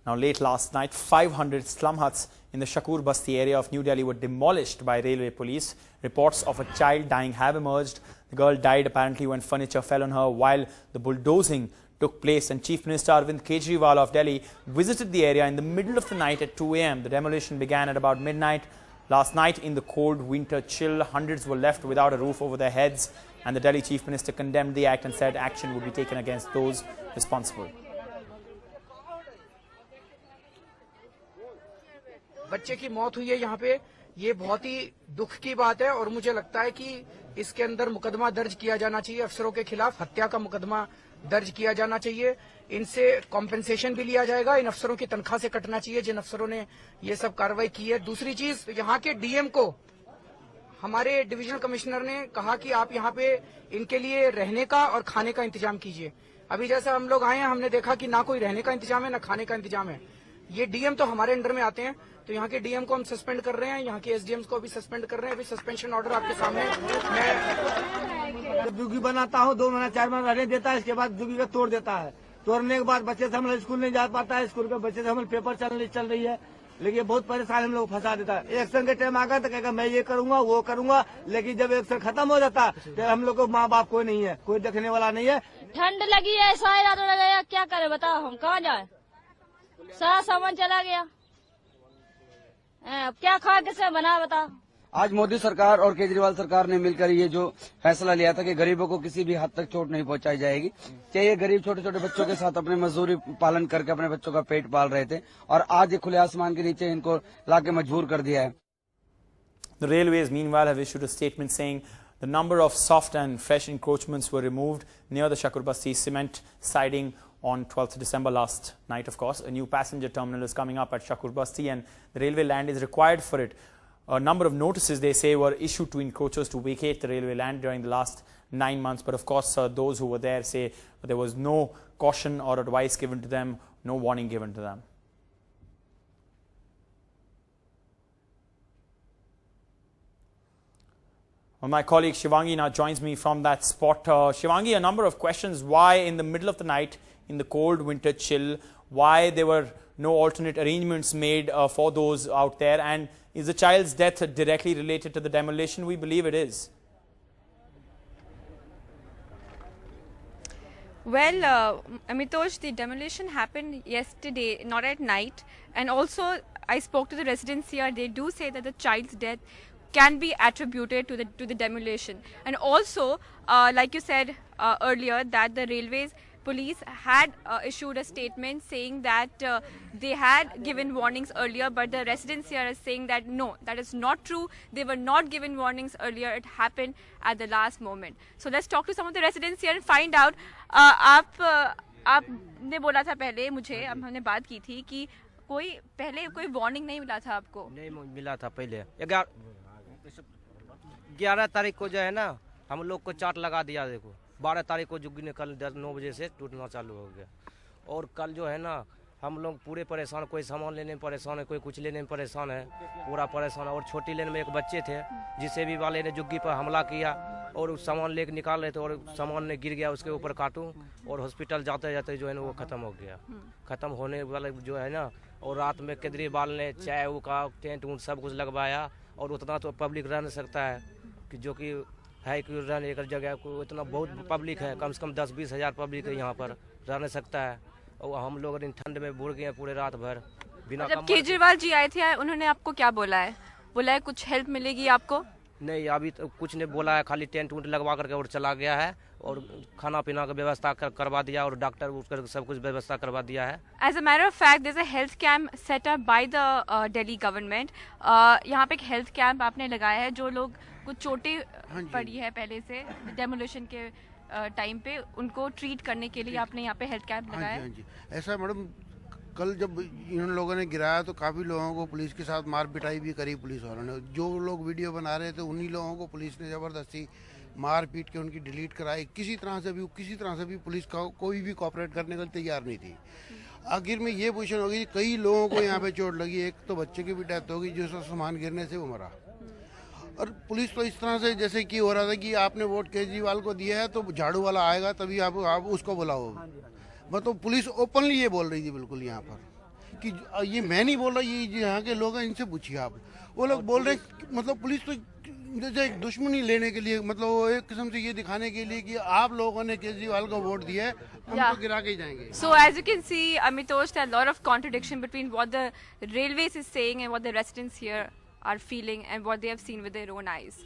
Now, late last night, 500 slum huts in the Shakur Basti area of New Delhi were demolished by railway police. Reports of a child dying have emerged. The girl died apparently when furniture fell on her while the bulldozing took place, and Chief Minister Arvind Kejriwal of Delhi visited the area in the middle of the night at 2 a.m. The demolition began at about midnight. Last night, in the cold winter chill, hundreds were left without a roof over their heads, and the Delhi Chief Minister condemned the act and said action would be taken against those responsible. बच्चे की मौत हुई है यहाँ पे, ये बहुत ही दुख की बात है और मुझे लगता है कि इसके अंदर मुकदमा दर्ज किया जाना चाहिए। अफसरों के खिलाफ हत्या का मुकदमा दर्ज किया जाना चाहिए। इनसे कॉम्पेंसेशन भी लिया जाएगा। इन अफसरों की तनख्वाह से कटना चाहिए जिन अफसरों ने ये सब कार्रवाई की है। दूसरी चीज, यहाँ के डीएम को हमारे डिविजनल कमिश्नर ने कहा कि आप यहाँ पे इनके लिए रहने का और खाने का इंतजाम कीजिए। अभी जैसा हम लोग आए हैं, हमने देखा कि ना कोई रहने का इंतजाम है ना खाने का इंतजाम है। ये डीएम तो हमारे अंडर में आते हैं, तो यहाँ के डीएम को हम सस्पेंड कर रहे हैं, यहाँ के एसडीएम्स को भी सस्पेंड कर रहे हैं। अभी सस्पेंशन ऑर्डर आपके सामने। मैं जुगी बनाता हूँ, 2 महीना 4 महीना रहने देता है, इसके बाद जुगी का तोड़ देता है। तोड़ने के बाद बच्चे से हम लोग स्कूल नहीं जा पाता है, स्कूल के बच्चे से हम लोग पेपर चल रही है, लेकिन बहुत परेशान हम लोग फंसा देता है। एक्शन के टाइम आगा तो कहेगा मैं ये करूंगा वो करूंगा, लेकिन जब एक्शन खत्म हो जाता तो हम लोग को माँ बाप कोई नहीं है, कोई देखने वाला नहीं है। ठंड लगी है, सारा लगेगा, क्या करे बताओ, हम कहाँ जाए? सारा सामान चला गया, क्या खा कैसे बना बताओ। आज मोदी सरकार और केजरीवाल सरकार ने मिलकर ये जो फैसला लिया था कि गरीबों को किसी भी हद तक चोट नहीं पहुंचाई जाएगी। चाहे ये गरीब छोटे छोटे बच्चों के साथ अपने मजदूरी पालन करके अपने बच्चों का पेट पाल रहे थे, और आज ये खुले आसमान के नीचे इनको लाके मजबूर कर दिया है। The railways, meanwhile, have issued a statement saying the number of soft and fresh encroachments were removed near the Shakur Basti cement siding on 12th December last night. Of course, a new passenger terminal is coming up at Shakur Basti, and the railway land is required for it. A number of notices, they say, were issued to encroachers to vacate the railway land during the last 9 months. But of course, those who were there say there was no caution or advice given to them, no warning given to them. Well, my colleague Shivangi now joins me from that spot. Shivangi, a number of questions. Why in the middle of the night, in the cold winter chill, why there were no alternate arrangements made for those out there? And is the child's death directly related to the demolition? We believe it is. Well, Amitosh, the demolition happened yesterday, not at night. And also, I spoke to the residents here. They do say that the child's death can be attributed to the demolition. And also, like you said earlier, that the railways police had issued a statement saying that they had given warnings earlier, but the residents here are saying that no, that is not true. They were not given warnings earlier. It happened at the last moment. So let's talk to some of the residents here and find out. आपने बोला था पहले मुझे, अब हमने बात की थी कि पहले कोई वार्निंग नहीं मिला था आपको? नहीं मिला था पहले। 11 तारीख को जो है ना, हम लोग को चार्ट लगा दिया। देखो 12 तारीख को जुग्गी ने कल 9 बजे से टूटना चालू हो गया, और कल जो है ना हम लोग पूरे परेशान, कोई सामान लेने में परेशान है, कोई कुछ लेने में परेशान है, पूरा परेशान है। और छोटी लेन में एक बच्चे थे जिसे भी वाले ने जुग्गी पर हमला किया और उस सामान लेके निकाल रहे थे और सामान ने गिर गया उसके ऊपर काटूं, और हॉस्पिटल जाते जाते जो है ना वो ख़त्म हो गया। ख़त्म होने वाले जो है ना, और रात में केजरीवाल ने चाय का टेंट उन सब कुछ लगवाया, और उतना तो पब्लिक रह नहीं सकता है कि जो कि है कि रहने एक जगह को इतना बहुत पब्लिक है, कम से कम 10-20 हज़ार पब्लिक है यहाँ पर, रह नहीं सकता है। और हम लोग ठंड में बुड़ गए पूरे रात भर बिना। जब केजरीवाल जी आए थे उन्होंने आपको क्या बोला है? बोला है कुछ हेल्प मिलेगी आपको? नहीं, अभी तो कुछ नहीं बोला है, खाली टेंट उंट लगवा करके और चला गया है, और खाना पीना का व्यवस्था करवा दिया, और डॉक्टर उसका सब कुछ व्यवस्था करवा दिया है। As a matter of fact, there is a health camp set up by the Delhi government. यहाँ पे एक हेल्थ कैंप आपने लगाया है, जो लोग कुछ चोटें पड़ी है पहले से डेमोलिशन के टाइम पे, उनको ट्रीट करने के लिए आपने यहाँ पे हेल्थ कैंप लगाया है। हाँ जी, ऐसा मैडम, कल जब इन लोगों ने गिराया तो काफ़ी लोगों को पुलिस के साथ मार पिटाई भी करी पुलिस वालों ने। जो लोग वीडियो बना रहे थे उन्हीं लोगों को पुलिस ने ज़बरदस्ती मार पीट के उनकी डिलीट कराई। किसी तरह से भी पुलिस का कोई भी कोऑपरेट करने के लिए तैयार नहीं थी। आखिर में ये पोजीशन होगी, कई लोगों को यहाँ पे चोट लगी, एक तो बच्चे की भी डेथ होगी जिसका सामान गिरने से वो मरा। और पुलिस तो इस तरह से जैसे कि हो रहा था कि आपने वोट केजरीवाल को दिया है तो झाड़ू वाला आएगा तभी आप उसको बुलाओ, मतलब पुलिस ओपनली ये बोल रही थी बिल्कुल यहाँ पर। कि ये मैं नहीं बोल रहा, ये यहाँ के लोग हैं, इनसे पूछिए आप। वो लोग बोल रहे हैं कि मतलब पुलिस तो जैसे एक दुश्मनी लेने के लिए, मतलब वो एक किस्म से ये दिखाने के लिए कि आप लोगों ने केजरीवाल को वोट दिया है, हम तो गिरा के ही जाएंगे। So as you can see, Amitosh, there are a lot of contradiction between what the railways is saying and what the residents here are feeling and what they have seen with their own eyes.